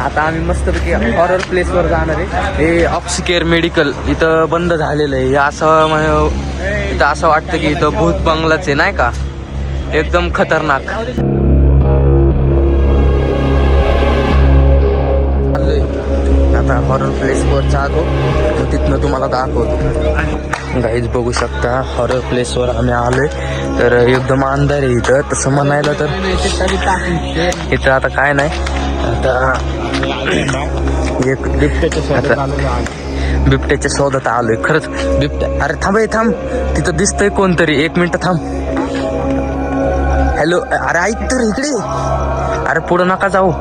आता आम्ही मस्तपैकी हॉरर प्लेसवर जाणार आहे. हे ऑक्सिकेअर मेडिकल इथं बंद झालेलं आहे. असं इथं असं वाटतं की इथं भूत बंगलाच आहे नाही का, एकदम खतरनाक. आता हॉरर प्लेसवर जातो, तिथनं तुम्हाला दाखवतो. गाईज बघू शकता हॉरर प्लेसवर आम्ही आलोय. तर एकदम अंधार आहे इथं. तसं म्हणायला तर इथं आता काय नाही. आता एक बिबट्याच्या शोधात आलोय. खरंच बिबट्या. अरे थांब, तिथं दिसतंय कोणतरी. 1 मिनिट थांब. हॅलो, अरे ऐक तर इकडे. अरे पुढं नका जाऊ.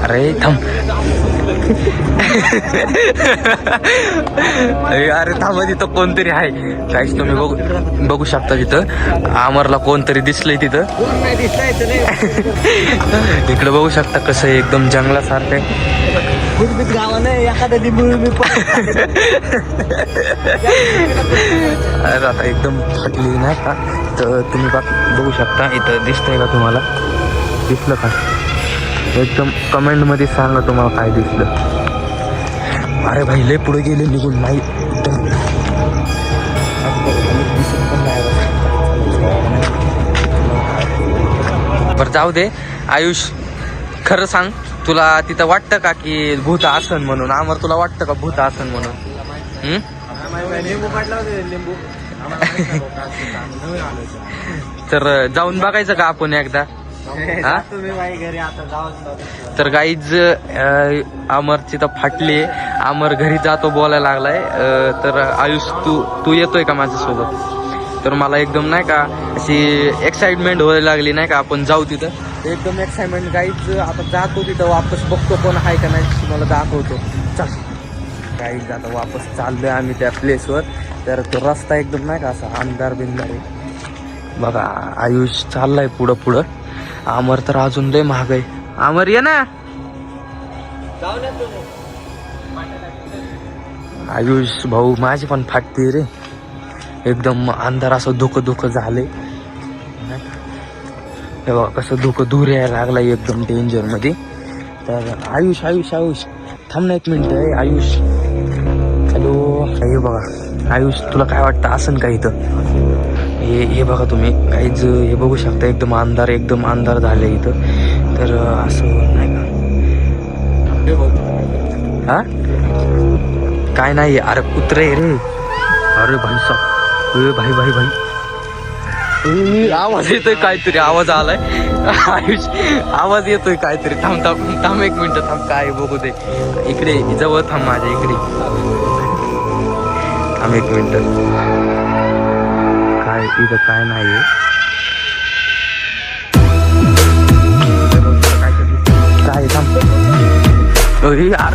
अरे थांब. अरे थांब, तिथं कोणतरी आहे. काहीच तुम्ही बघू शकता. तिथं आमरला कोणतरी दिसलंय तिथं. इकडे बघू शकता कसं एकदम जंगलासारखं. अरे आता एकदम फाटली नाही का. तर तुम्ही बघू शकता. इथं दिसतंय का तुम्हाला? दिसलं का? एकदम कमेंट मध्ये सांगा तुम्हाला काय दिसलं. अरे भाई लय पुढे गेले निघून. नाही एकदम बरं जाऊ दे. आयुष खरं सांग, तुला तिथं वाटतं का की भूत आसन म्हणून? आमर तुला वाटतं का भूत आसन म्हणून? तर जाऊन बघायचं का आपण एकदा? तर गाईज अमरची तर फाटली. अमर घरी जातो बोलायला लागलाय. तर आयुष तू येतोय का माझ्यासोबत? तर मला एकदम नाही का अशी एक्साइटमेंट व्हायला लागली नाही का, आपण जाऊ तिथं. एकदम एक्साइटमेंट गाईज. आता जातो तिथं, वापस बघतो कोण आहे का नाही, तुम्हाला दाखवतो. चल गाईज, आता वापस चाललोय आम्ही त्या प्लेसवर. तर तो रस्ता एकदम नाही का असा अंधार बिंदार आहे. बघा आयुष चाललाय पुढं. अमर तर अजून लय महाग आहे. अमर ये ना. आयुष भाऊ माझी पण फाटते रे. एकदम अंधार असं धुकं झाले. हे बघा कसं धुकं दूर यायला लागलाय एकदम डेंजर मध्ये. तर आयुष थांब ना 1 मिनिट. आयुष हॅलो. हे बघा आयुष, तुला काय वाटतं असं का इथं? हे बघा तुम्ही काहीच हे बघू शकता. एकदम अंधार झाले इथं. तर असं नाही का? हा काय नाही. अरे कुत्रे रे. अरे भाई साहब, भाई आवाज येतोय काहीतरी. आवाज आलाय. आयुष आवाज येतोय काहीतरी. थांब 1 मिनिट थांब. काय बघू दे. इकडे जवळ थांब, माझ्या इकडे थांब 1 मिनिट. काय इथं काय नाहीये. काय थांब. यार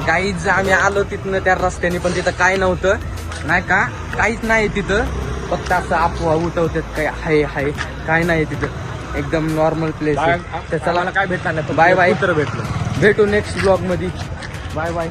काहीच आम्ही आलो तिथनं त्या रस्त्याने, पण तिथं काय नव्हतं नाही का. काहीच नाही तिथं. फक्त असं अफवा उठवतात काय हाय काय नाही तिथं. एकदम नॉर्मल प्लेस आहे. तर चला काय भेटणार नाही. बाय भेटू नेक्स्ट ब्लॉग मध्ये. बाय.